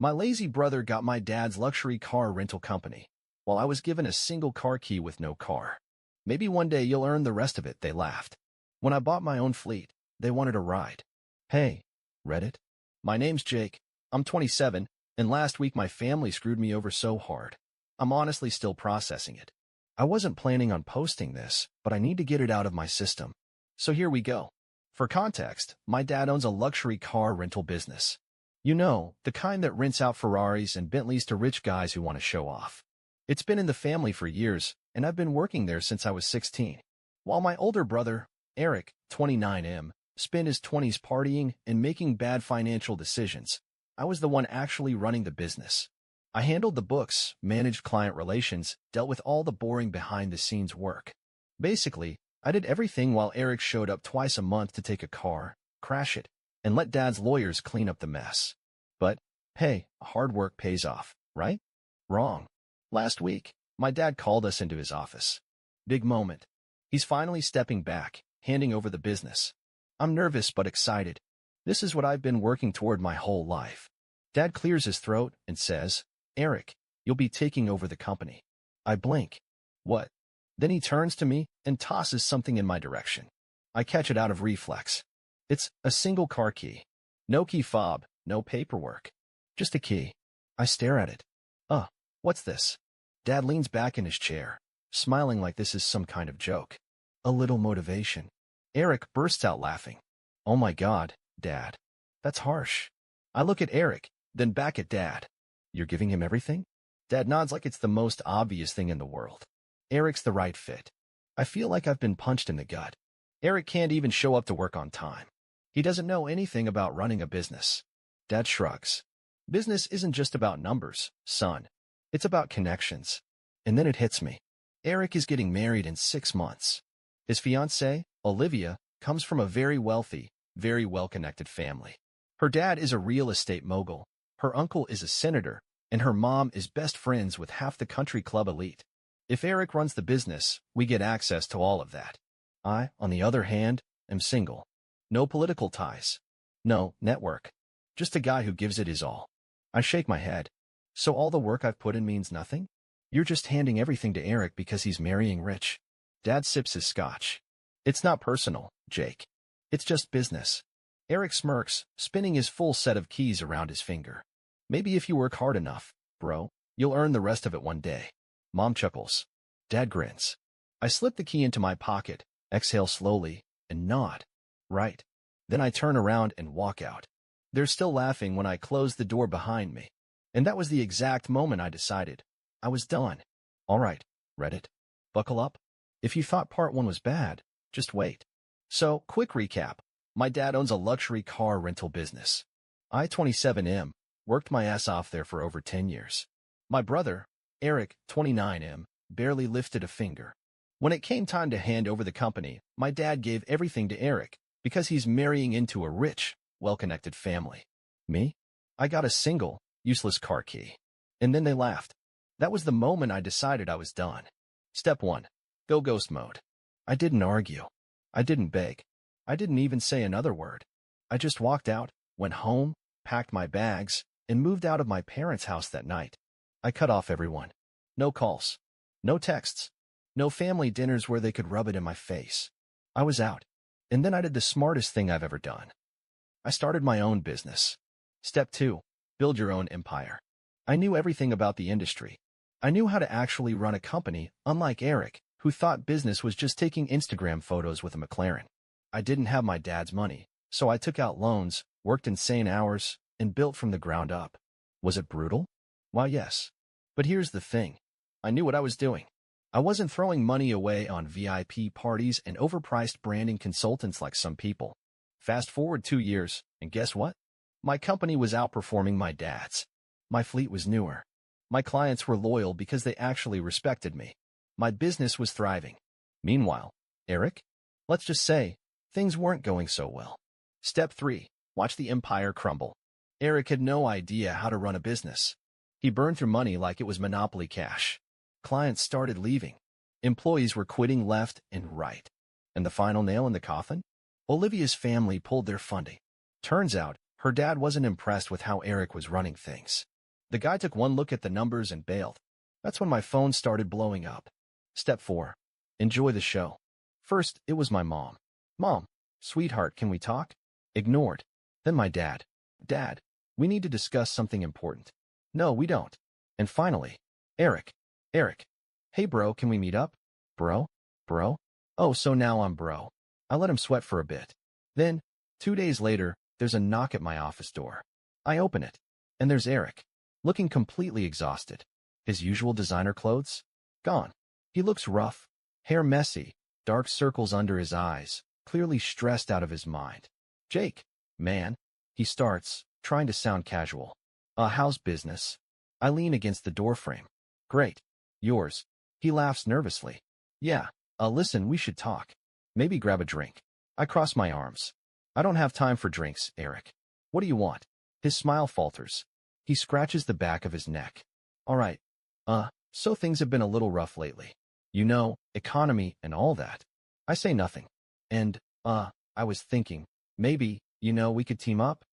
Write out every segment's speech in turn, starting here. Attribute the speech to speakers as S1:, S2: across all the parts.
S1: My lazy brother got my dad's luxury car rental company, while I was given a single car key with no car. Maybe one day you'll earn the rest of it, they laughed. When I bought my own fleet, they wanted a ride. Hey, Reddit. My name's Jake. I'm 27, and last week my family screwed me over so hard. I'm honestly still processing it. I wasn't planning on posting this, but I need to get it out of my system. So here we go. For context, my dad owns a luxury car rental business. You know, the kind that rents out Ferraris and Bentleys to rich guys who want to show off. It's been in the family for years, and I've been working there since I was 16. While my older brother, Eric, 29M, spent his 20s partying and making bad financial decisions, I was the one actually running the business. I handled the books, managed client relations, dealt with all the boring behind-the-scenes work. Basically, I did everything while Eric showed up twice a month to take a car, crash it, and let Dad's lawyers clean up the mess. But, hey, hard work pays off, right? Wrong. Last week, my dad called us into his office. Big moment. He's finally stepping back, handing over the business. I'm nervous but excited. This is what I've been working toward my whole life. Dad clears his throat and says, "Eric, you'll be taking over the company." I blink. What? Then he turns to me and tosses something in my direction. I catch it out of reflex. It's a single car key. No key fob, no paperwork. Just a key. I stare at it. What's this? Dad leans back in his chair, smiling like this is some kind of joke. A little motivation. Eric bursts out laughing. Oh my God, Dad. That's harsh. I look at Eric, then back at Dad. You're giving him everything? Dad nods like it's the most obvious thing in the world. Eric's the right fit. I feel like I've been punched in the gut. Eric can't even show up to work on time. He doesn't know anything about running a business. Dad shrugs. Business isn't just about numbers, son. It's about connections. And then it hits me. Eric is getting married in 6 months. His fiancée, Olivia, comes from a very wealthy, very well-connected family. Her dad is a real estate mogul, her uncle is a senator, and her mom is best friends with half the country club elite. If Eric runs the business, we get access to all of that. I, on the other hand, am single. No political ties. No network. Just a guy who gives it his all. I shake my head. So all the work I've put in means nothing? You're just handing everything to Eric because he's marrying rich. Dad sips his scotch. It's not personal, Jake. It's just business. Eric smirks, spinning his full set of keys around his finger. Maybe if you work hard enough, bro, you'll earn the rest of it one day. Mom chuckles. Dad grins. I slip the key into my pocket, exhale slowly, and nod. Right. Then I turn around and walk out. They're still laughing when I close the door behind me. And that was the exact moment I decided. I was done. All right, Reddit. Buckle up. If you thought part 1 was bad, just wait. So, quick recap. My dad owns a luxury car rental business. I, 27M, worked my ass off there for over 10 years. My brother, Eric, 29M, barely lifted a finger. When it came time to hand over the company, my dad gave everything to Eric because he's marrying into a rich, well-connected family. Me? I got a single, useless car key. And then they laughed. That was the moment I decided I was done. Step 1. Go ghost mode. I didn't argue. I didn't beg. I didn't even say another word. I just walked out, went home, packed my bags, and moved out of my parents' house that night. I cut off everyone. No calls. No texts. No family dinners where they could rub it in my face. I was out. And then I did the smartest thing I've ever done. I started my own business. Step 2. Build your own empire. I knew everything about the industry. I knew how to actually run a company, unlike Eric, who thought business was just taking Instagram photos with a McLaren. I didn't have my dad's money, so I took out loans, worked insane hours, and built from the ground up. Was it brutal? Why, yes. But here's the thing. I knew what I was doing. I wasn't throwing money away on VIP parties and overpriced branding consultants like some people. Fast forward 2 years, and guess what? My company was outperforming my dad's. My fleet was newer. My clients were loyal because they actually respected me. My business was thriving. Meanwhile, Eric? Let's just say, things weren't going so well. Step 3. Watch the empire crumble. Eric had no idea how to run a business. He burned through money like it was Monopoly cash. Clients started leaving. Employees were quitting left and right. And the final nail in the coffin? Olivia's family pulled their funding. Turns out, her dad wasn't impressed with how Eric was running things. The guy took one look at the numbers and bailed. That's when my phone started blowing up. Step 4. Enjoy the show. First, it was my mom. Mom, sweetheart, can we talk? Ignored. Then my dad. Dad, we need to discuss something important. No, we don't. And finally, Eric. Eric. Hey bro, can we meet up? Bro? Bro? Oh, so now I'm bro. I let him sweat for a bit. Then, 2 days later, there's a knock at my office door. I open it, and there's Eric, looking completely exhausted. His usual designer clothes? Gone. He looks rough, hair messy, dark circles under his eyes, clearly stressed out of his mind. Jake, man, he starts, trying to sound casual. How's business? I lean against the doorframe. Great. Yours. He laughs nervously. Yeah, listen, we should talk. Maybe grab a drink. I cross my arms. I don't have time for drinks, Eric. What do you want? His smile falters. He scratches the back of his neck. All right. So things have been a little rough lately. You know, economy and all that. I say nothing. And, I was thinking, maybe, we could team up?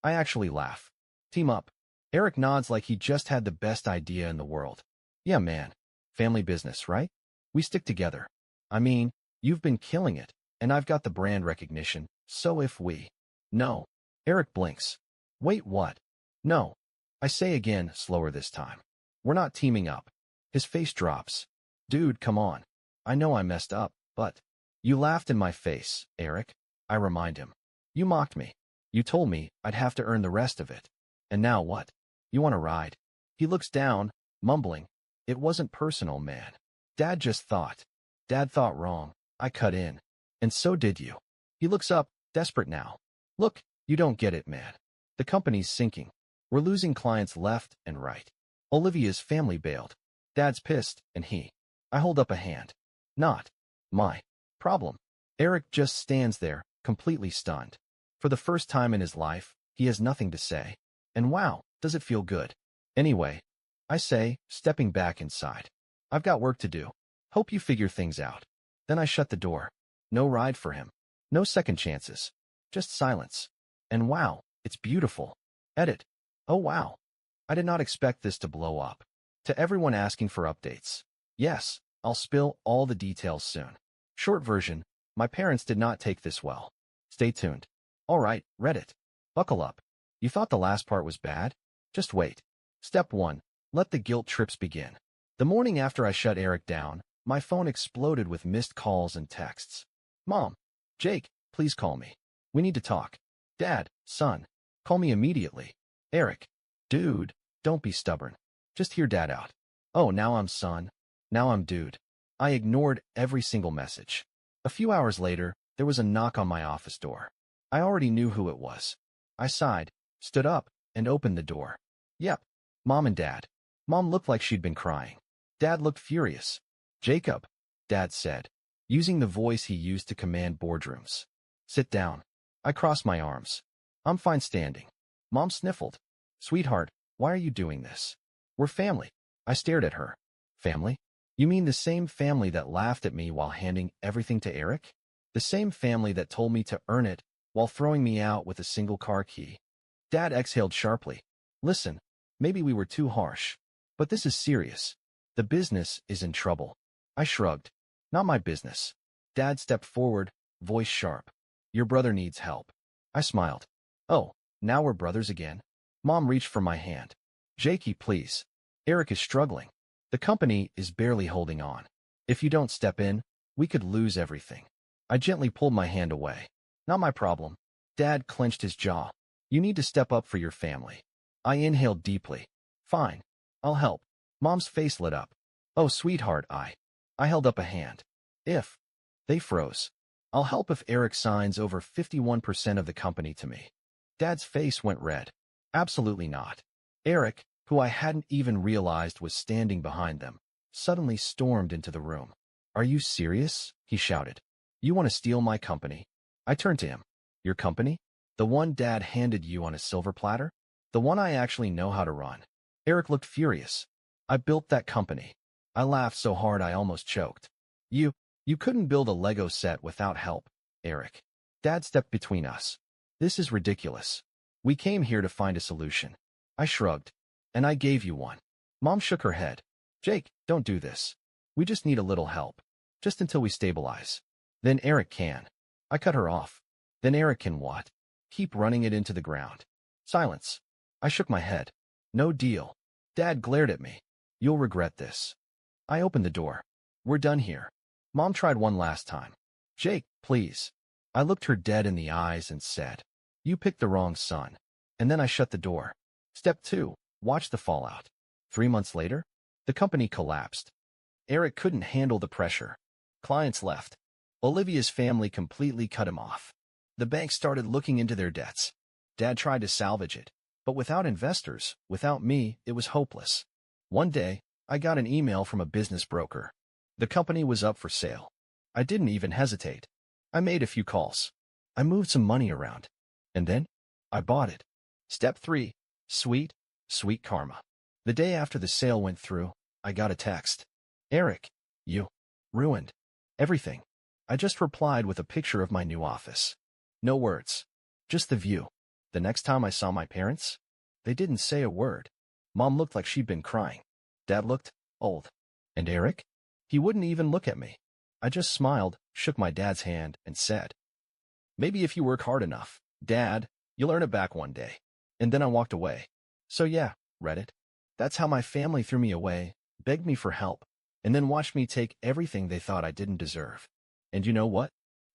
S1: I actually laugh. Team up. Eric nods like he just had the best idea in the world. Yeah, man. Family business, right? We stick together. I mean, you've been killing it, and I've got the brand recognition, so if we... No. Eric blinks. Wait, what? No. I say again, slower this time. We're not teaming up. His face drops. Dude, come on. I know I messed up, but... You laughed in my face, Eric. I remind him. You mocked me. You told me I'd have to earn the rest of it. And now what? You want to ride? He looks down, mumbling. It wasn't personal, man. Dad just thought. Dad thought wrong. I cut in. And so did you. He looks up, desperate now. Look, you don't get it, man. The company's sinking. We're losing clients left and right. Olivia's family bailed. Dad's pissed, and he. I hold up a hand. Not my problem. Eric just stands there, completely stunned. For the first time in his life, he has nothing to say. And wow, does it feel good. Anyway, I say, stepping back inside. I've got work to do. Hope you figure things out. Then I shut the door. No ride for him. No second chances. Just silence. And wow, it's beautiful. Edit. Oh wow. I did not expect this to blow up. To everyone asking for updates. Yes, I'll spill all the details soon. Short version, my parents did not take this well. Stay tuned. All right, Reddit. Buckle up. You thought the last part was bad? Just wait. Step 1. Let the guilt trips begin. The morning after I shut Eric down, my phone exploded with missed calls and texts. Mom. Jake, please call me. We need to talk. Dad, son. Call me immediately. Eric. Dude, don't be stubborn. Just hear Dad out. Oh, now I'm son. Now I'm dude. I ignored every single message. A few hours later, there was a knock on my office door. I already knew who it was. I sighed, stood up, and opened the door. Yep, Mom and Dad. Mom looked like she'd been crying. Dad looked furious. Jacob, Dad said, using the voice he used to command boardrooms. Sit down. I crossed my arms. I'm fine standing. Mom sniffled. Sweetheart, why are you doing this? We're family. I stared at her. Family? You mean the same family that laughed at me while handing everything to Eric? The same family that told me to earn it while throwing me out with a single car key? Dad exhaled sharply. Listen, maybe we were too harsh. But this is serious. The business is in trouble. I shrugged. Not my business. Dad stepped forward, voice sharp. Your brother needs help. I smiled. Oh, now we're brothers again? Mom reached for my hand. Jakey, please. Eric is struggling. The company is barely holding on. If you don't step in, we could lose everything. I gently pulled my hand away. Not my problem. Dad clenched his jaw. You need to step up for your family. I inhaled deeply. Fine. I'll help. Mom's face lit up. Oh, sweetheart, I held up a hand. If. They froze. I'll help if Eric signs over 51% of the company to me. Dad's face went red. Absolutely not. Eric, who I hadn't even realized was standing behind them, suddenly stormed into the room. Are you serious? He shouted. You want to steal my company? I turned to him. Your company? The one Dad handed you on a silver platter? The one I actually know how to run. Eric looked furious. I built that company. I laughed so hard I almost choked. You couldn't build a Lego set without help, Eric. Dad stepped between us. This is ridiculous. We came here to find a solution. I shrugged. And I gave you one. Mom shook her head. Jake, don't do this. We just need a little help. Just until we stabilize. Then Eric can. I cut her off. Then Eric can what? Keep running it into the ground. Silence. I shook my head. No deal. Dad glared at me. You'll regret this. I opened the door. We're done here. Mom tried one last time. Jake, please. I looked her dead in the eyes and said, you picked the wrong son. And then I shut the door. Step 2. Watch the fallout. 3 months later, the company collapsed. Eric couldn't handle the pressure. Clients left. Olivia's family completely cut him off. The bank started looking into their debts. Dad tried to salvage it, but without investors, without me, it was hopeless. One day, I got an email from a business broker. The company was up for sale. I didn't even hesitate. I made a few calls. I moved some money around. And then, I bought it. Step 3. Sweet, sweet karma. The day after the sale went through, I got a text. Eric, you ruined everything. I just replied with a picture of my new office. No words. Just the view. The next time I saw my parents, they didn't say a word. Mom looked like she'd been crying. Dad looked old. And Eric? He wouldn't even look at me. I just smiled, shook my dad's hand, and said, maybe if you work hard enough, Dad, you'll earn it back one day. And then I walked away. So yeah, Reddit. That's how my family threw me away, begged me for help, and then watched me take everything they thought I didn't deserve. And you know what?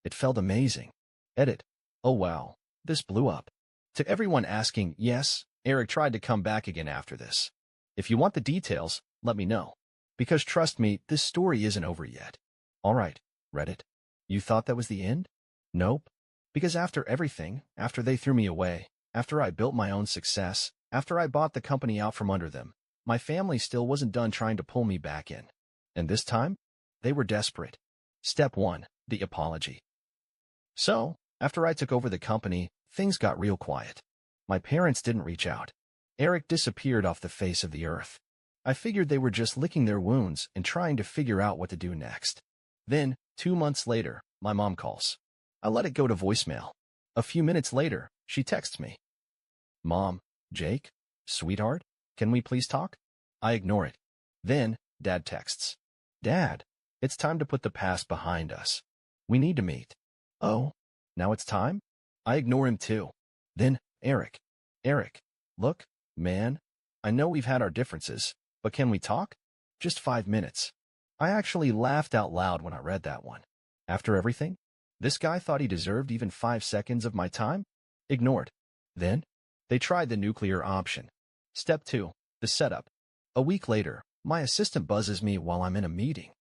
S1: It felt amazing. Edit. Oh wow, this blew up. To everyone asking, yes, Eric tried to come back again after this. If you want the details, let me know. Because trust me, this story isn't over yet. Alright, Reddit. You thought that was the end? Nope. Because after everything, after they threw me away, after I built my own success, after I bought the company out from under them, my family still wasn't done trying to pull me back in. And this time, they were desperate. Step 1. The apology. So, after I took over the company, things got real quiet. My parents didn't reach out. Eric disappeared off the face of the earth. I figured they were just licking their wounds and trying to figure out what to do next. Then, 2 months later, my mom calls. I let it go to voicemail. A few minutes later, she texts me. Mom, Jake, sweetheart, can we please talk? I ignore it. Then, Dad texts. Dad, it's time to put the past behind us. We need to meet. Oh, now it's time? I ignore him too. Then, Eric, look, man, I know we've had our differences, but can we talk? Just 5 minutes. I actually laughed out loud when I read that one. After everything, this guy thought he deserved even 5 seconds of my time? Ignored. Then, they tried the nuclear option. Step 2. The setup. A week later, my assistant buzzes me while I'm in a meeting.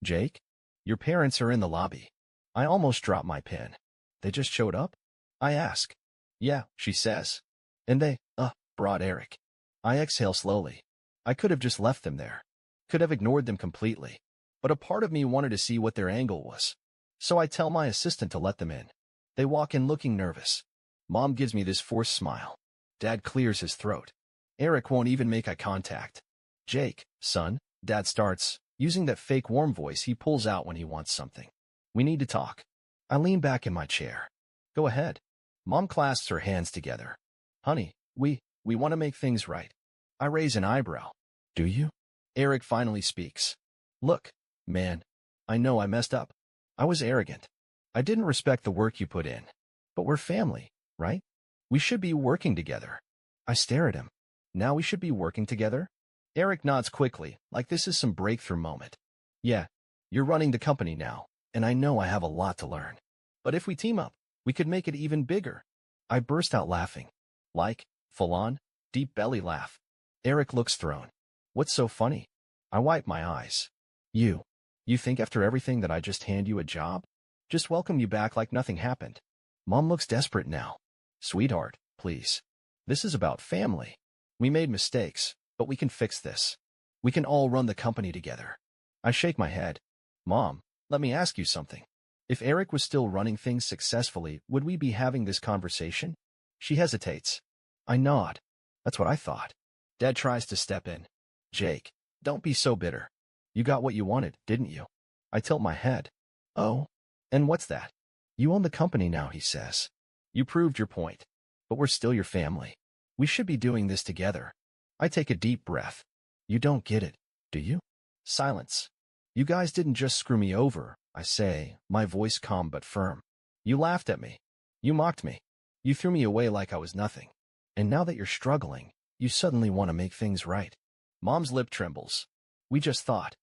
S1: Jake? Your parents are in the lobby. I almost dropped my pen. They just showed up? I ask. Yeah, she says. And they, brought Eric. I exhale slowly. I could have just left them there. Could have ignored them completely. But a part of me wanted to see what their angle was. So I tell my assistant to let them in. They walk in looking nervous. Mom gives me this forced smile. Dad clears his throat. Eric won't even make eye contact. Jake, son, Dad starts, using that fake warm voice he pulls out when he wants something. We need to talk. I lean back in my chair. Go ahead. Mom clasps her hands together. Honey, we want to make things right. I raise an eyebrow. Do you? Eric finally speaks. Look, man, I know I messed up. I was arrogant. I didn't respect the work you put in. But we're family, right? We should be working together. I stare at him. Now we should be working together? Eric nods quickly, like this is some breakthrough moment. Yeah, you're running the company now, and I know I have a lot to learn. But if we team up, we could make it even bigger. I burst out laughing. Like, full-on, deep belly laugh. Eric looks thrown. What's so funny? I wipe my eyes. You think after everything that I just hand you a job? Just welcome you back like nothing happened. Mom looks desperate now. Sweetheart, please. This is about family. We made mistakes, but we can fix this. We can all run the company together. I shake my head. Mom, let me ask you something. If Eric was still running things successfully, would we be having this conversation? She hesitates. I nod. That's what I thought. Dad tries to step in. Jake, don't be so bitter. You got what you wanted, didn't you? I tilt my head. Oh, and what's that? You own the company now, he says. You proved your point. But we're still your family. We should be doing this together. I take a deep breath. You don't get it, do you? Silence. You guys didn't just screw me over, I say, my voice calm but firm. You laughed at me. You mocked me. You threw me away like I was nothing. And now that you're struggling, you suddenly want to make things right. Mom's lip trembles. We just thought.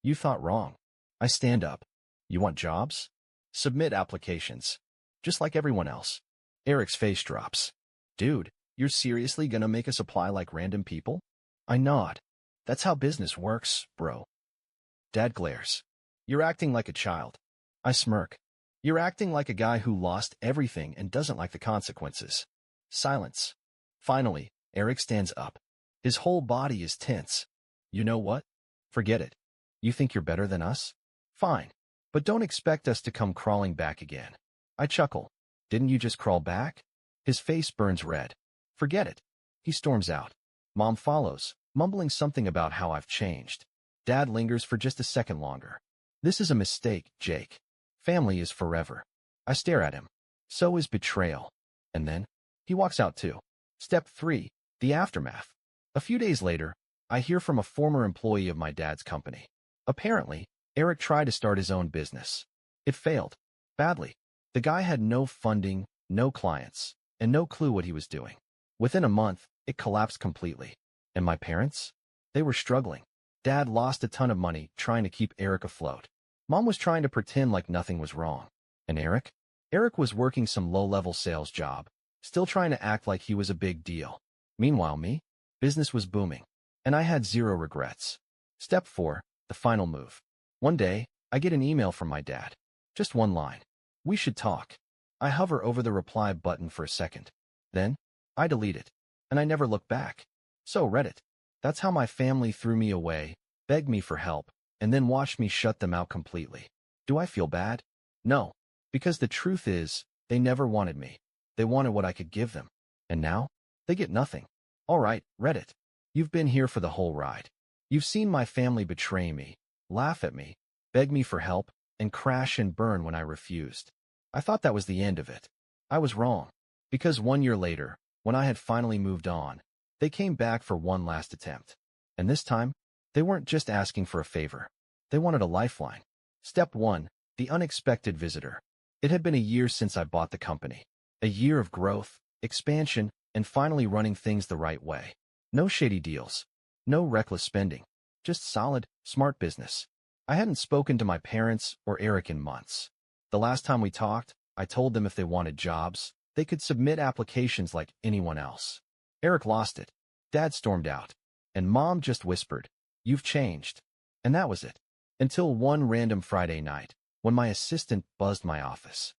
S1: You thought wrong. I stand up. You want jobs? Submit applications. Just like everyone else. Eric's face drops. Dude, you're seriously gonna make us apply like random people? I nod. That's how business works, bro. Dad glares. You're acting like a child. I smirk. You're acting like a guy who lost everything and doesn't like the consequences. Silence. Finally, Eric stands up. His whole body is tense. You know what? Forget it. You think you're better than us? Fine. But don't expect us to come crawling back again. I chuckle. Didn't you just crawl back? His face burns red. Forget it. He storms out. Mom follows, mumbling something about how I've changed. Dad lingers for just a second longer. This is a mistake, Jake. Family is forever. I stare at him. So is betrayal. And then, he walks out too. Step 3, the aftermath. A few days later, I hear from a former employee of my dad's company. Apparently, Eric tried to start his own business. It failed. Badly. The guy had no funding, no clients, and no clue what he was doing. Within a month, it collapsed completely. And my parents? They were struggling. Dad lost a ton of money trying to keep Eric afloat. Mom was trying to pretend like nothing was wrong. And Eric? Eric was working some low-level sales job, still trying to act like he was a big deal. Meanwhile, me? Business was booming. And I had zero regrets. Step 4, the final move. One day, I get an email from my dad. Just one line. We should talk. I hover over the reply button for a second. Then, I delete it. And I never look back. So read it. That's how my family threw me away, begged me for help, and then watched me shut them out completely. Do I feel bad? No. Because the truth is, they never wanted me. They wanted what I could give them. And now, they get nothing. All right, Reddit. You've been here for the whole ride. You've seen my family betray me, laugh at me, beg me for help, and crash and burn when I refused. I thought that was the end of it. I was wrong. Because 1 year later, when I had finally moved on, they came back for one last attempt. And this time, they weren't just asking for a favor. They wanted a lifeline. Step 1, the unexpected visitor. It had been a year since I bought the company. A year of growth, expansion, and finally running things the right way. No shady deals. No reckless spending. Just solid, smart business. I hadn't spoken to my parents or Eric in months. The last time we talked, I told them if they wanted jobs, they could submit applications like anyone else. Eric lost it. Dad stormed out. And Mom just whispered, "You've changed." And that was it. Until one random Friday night, when my assistant buzzed my office.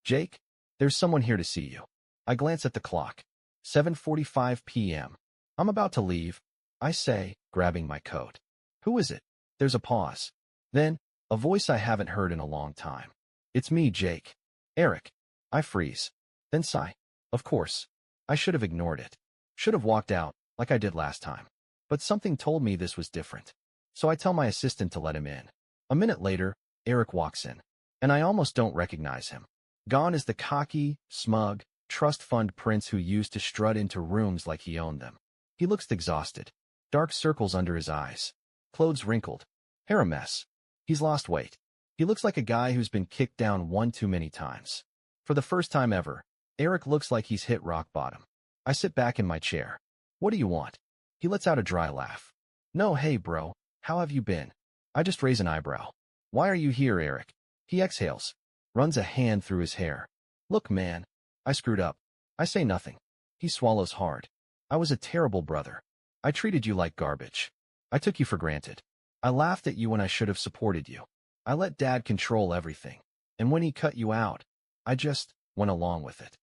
S1: Jake, there's someone here to see you. I glance at the clock. 7:45 p.m. I'm about to leave, I say, grabbing my coat. Who is it? There's a pause. Then, a voice I haven't heard in a long time. It's me, Jake. Eric. I freeze. Then sigh. Of course. I should have ignored it. Should have walked out, like I did last time. But something told me this was different. So I tell my assistant to let him in. A minute later, Eric walks in. And I almost don't recognize him. Gone is the cocky, smug, trust fund prince who used to strut into rooms like he owned them. He looks exhausted. Dark circles under his eyes. Clothes wrinkled. Hair a mess. He's lost weight. He looks like a guy who's been kicked down one too many times. For the first time ever, Eric looks like he's hit rock bottom. I sit back in my chair. What do you want? He lets out a dry laugh. No, hey bro, how have you been? I just raise an eyebrow. Why are you here, Eric? He exhales. Runs a hand through his hair. Look, man. I screwed up. I say nothing. He swallows hard. I was a terrible brother. I treated you like garbage. I took you for granted. I laughed at you when I should have supported you. I let Dad control everything. And when he cut you out, I just went along with it.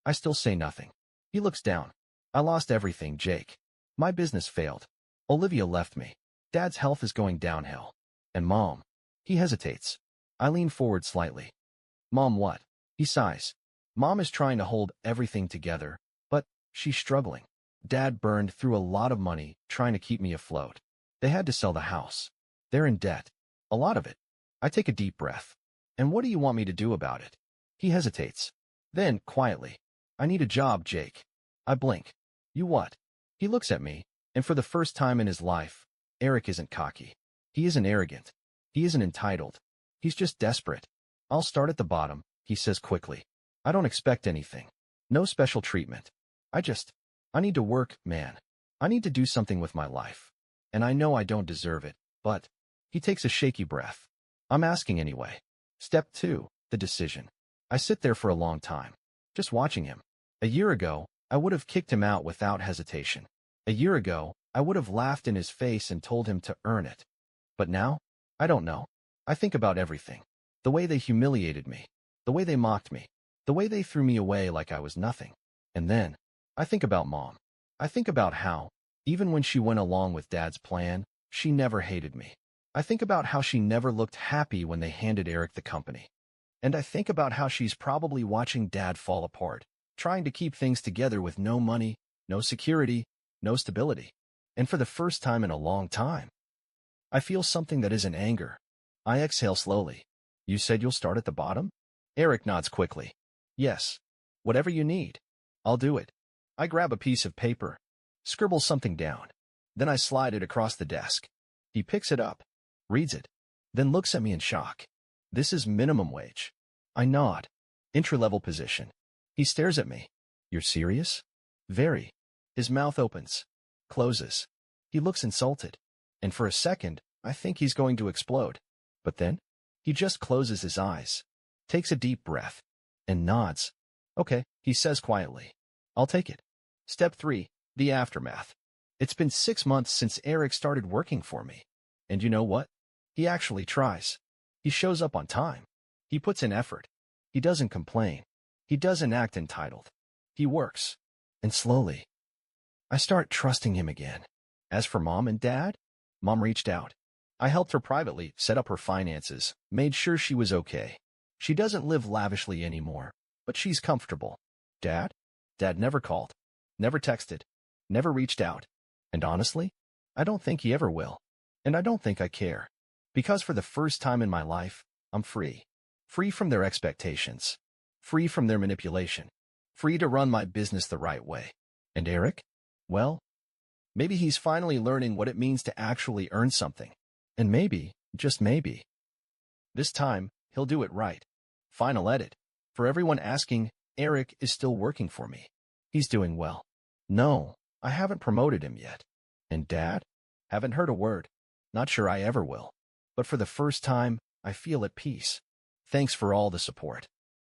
S1: I still say nothing. He looks down. I lost everything, Jake. My business failed. Olivia left me. Dad's health is going downhill. And Mom. He hesitates. I lean forward slightly. Mom what? He sighs. Mom is trying to hold everything together, but she's struggling. Dad burned through a lot of money trying to keep me afloat. They had to sell the house. They're in debt. A lot of it. I take a deep breath. And what do you want me to do about it? He hesitates. Then, quietly, I need a job, Jake. I blink. You what? He looks at me, and for the first time in his life, Eric isn't cocky. He isn't arrogant. He isn't entitled. He's just desperate. I'll start at the bottom, he says quickly. I don't expect anything. No special treatment. I need to work, man. I need to do something with my life. And I know I don't deserve it, but he takes a shaky breath. I'm asking anyway. Step 2, the decision. I sit there for a long time, just watching him. A year ago, I would have kicked him out without hesitation. A year ago, I would have laughed in his face and told him to earn it. But now, I don't know. I think about everything. The way they humiliated me. The way they mocked me. The way they threw me away like I was nothing. And then, I think about Mom. I think about how, even when she went along with Dad's plan, she never hated me. I think about how she never looked happy when they handed Eric the company. And I think about how she's probably watching Dad fall apart, trying to keep things together with no money, no security, no stability. And for the first time in a long time, I feel something that isn't anger. I exhale slowly. You said you'll start at the bottom? Eric nods quickly. Yes. Whatever you need. I'll do it. I grab a piece of paper, scribble something down. Then I slide it across the desk. He picks it up, reads it, then looks at me in shock. This is minimum wage. I nod. Entry-level position. He stares at me. You're serious? Very. His mouth opens, closes. He looks insulted. And for a second, I think he's going to explode. But then, he just closes his eyes, takes a deep breath, and nods. Okay, he says quietly. I'll take it. Step 3, the aftermath. It's been 6 months since Eric started working for me. And you know what? He actually tries. He shows up on time. He puts in effort. He doesn't complain. He doesn't act entitled. He works. And slowly, I start trusting him again. As for Mom and Dad, Mom reached out. I helped her privately, set up her finances, made sure she was okay. She doesn't live lavishly anymore, but she's comfortable. Dad? Dad never called, never texted, never reached out. And honestly, I don't think he ever will. And I don't think I care. Because for the first time in my life, I'm free. Free from their expectations. Free from their manipulation. Free to run my business the right way. And Eric? Well, maybe he's finally learning what it means to actually earn something. And maybe, just maybe, this time, he'll do it right. Final edit. For everyone asking, Eric is still working for me. He's doing well. No, I haven't promoted him yet. And Dad? Haven't heard a word. Not sure I ever will. But for the first time, I feel at peace. Thanks for all the support.